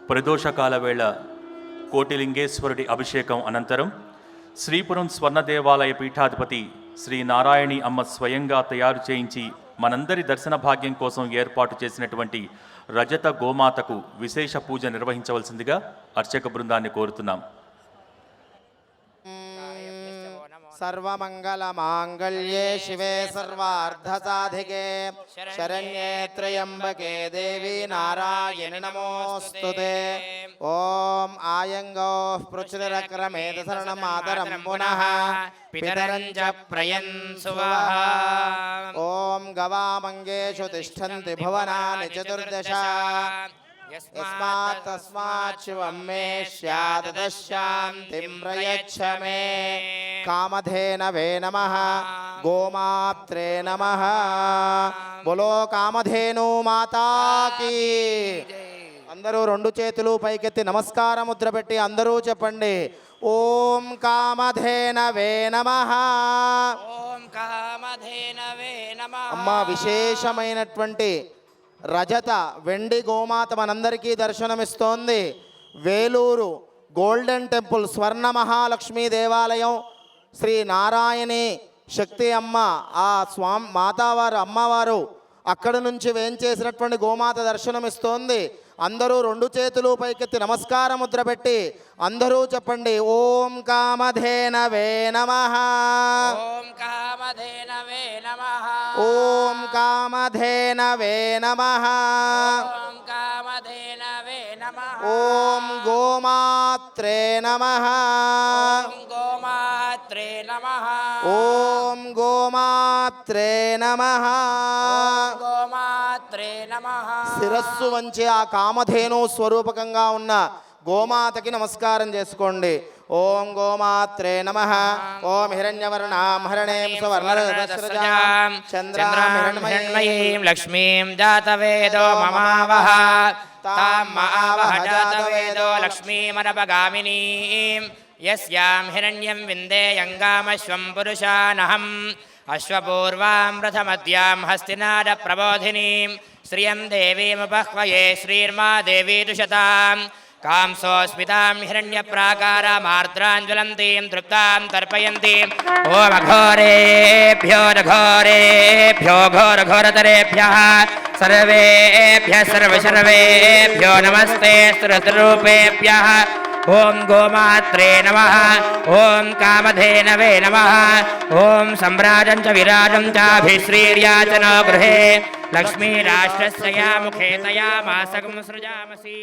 ప్రదోషకాల వేళ కోటిలింగేశ్వరుడి అభిషేకం అనంతరం శ్రీపురం స్వర్ణ దేవాలయ పీఠాధిపతి శ్రీ నారాయణి అమ్మ స్వయంగా తయారు చేయించి మనందరి దర్శన భాగ్యం కోసం ఏర్పాటు చేసినటువంటి రజత గోమాతకు విశేష పూజ నిర్వహించవలసిందిగా అర్చక బృందాన్ని కోరుతున్నాం. सर्वमंगलमांगल्ये शिवे सर्वार्धसाधिके शरण्ये त्र्यंबके देवी नारायणि नमोस्तुते. ओम आयंगौः पृच्छ्रक्रमेद शरणमातरं पुनः पितरं च प्रयन्सुवः. ओम गवामंगेषु तिष्ठन्ति भुवनानि चतुर्दश यस्मात् तस्मात् शिवं मे स्यात् तस्शान्तिं प्रयच्छ मे. कामधेनवे नमः. गोमात्रे नमः. बोलो कामधेनु माता की. అందరూ రెండు చేతులు పైకెత్తి నమస్కార ముద్ర పెట్టి అందరూ చెప్పండి, ఓం కామధేనవే నమః. ఓం కామధేనవే నమః. అమ్మ విశేషమైనటువంటి రజత వెండి గోమాత మనందరికీ దర్శనమిస్తోంది. వేలూరు గోల్డెన్ టెంపుల్ స్వర్ణ మహాలక్ష్మీ దేవాలయం శ్రీ నారాయణి శక్తి అమ్మ ఆ మాతావారు అమ్మవారు అక్కడి నుంచి వేంచేసినటువంటి గోమాత దర్శనమిస్తోంది. అందరూ రెండు చేతులు పైకెత్తి నమస్కార ముద్ర పెట్టి అందరూ చెప్పండి, ఓం కామధేనవే నమః. ఓం కామధేనవే నమః. ఓం కామధేనవే నమః. ఓం కామధేనవే నమః. ఓం గోమాత్రే నమః. ఓం గోమాత్రే నమః. ఓం గోమాత్రే నమః. గోమాత్రే నమః. శిరస్సు వంచి ఆ కామధేను స్వరూపకంగా ఉన్న గోమాతకి నమస్కారం చేసుకోండి. ఓం గోమాత్రే నమః. ఓం హిరణ్యవర్ణాం హరణేం సువర్ణరజస్రజాం చంద్రాం హిరణ్మయీం లక్ష్మీం జాతవేదో మమావహ. తాం మహావహ జాతవేదో లక్ష్మీమనపగామినీం. యస్యాం హిరణ్యం విందేయంగామశ్వం పురుషానహం. అశ్వపూర్వాం రథమద్యాం హస్తినాద ప్రబోధినీం. శ్రియం దేవీముపహ్వయే శ్రీర్మా దేవీ దుషతాం. కాంసోస్మితాం హిరణ్యప్రాకారామార్ద్రాంజ్వలంతీం తృప్తాం తర్పయంతీం. ఓం అఘోరేభ్యో ఘోరేభ్యో ఘోరఘోరతరేభ్యః సర్వేభ్యః సర్వసర్వేభ్యో నమస్తే స్తురూపేభ్యః. ఓం గోమాత్రే నమః. ఓం కామధేనవే నమః. ఓం సమ్రాజం చ విరాజం చాభిశ్రీర్యాచనో గృహే లక్ష్మీరాష్ట్రస్య ముఖే తయా మాసకం సృజామసి.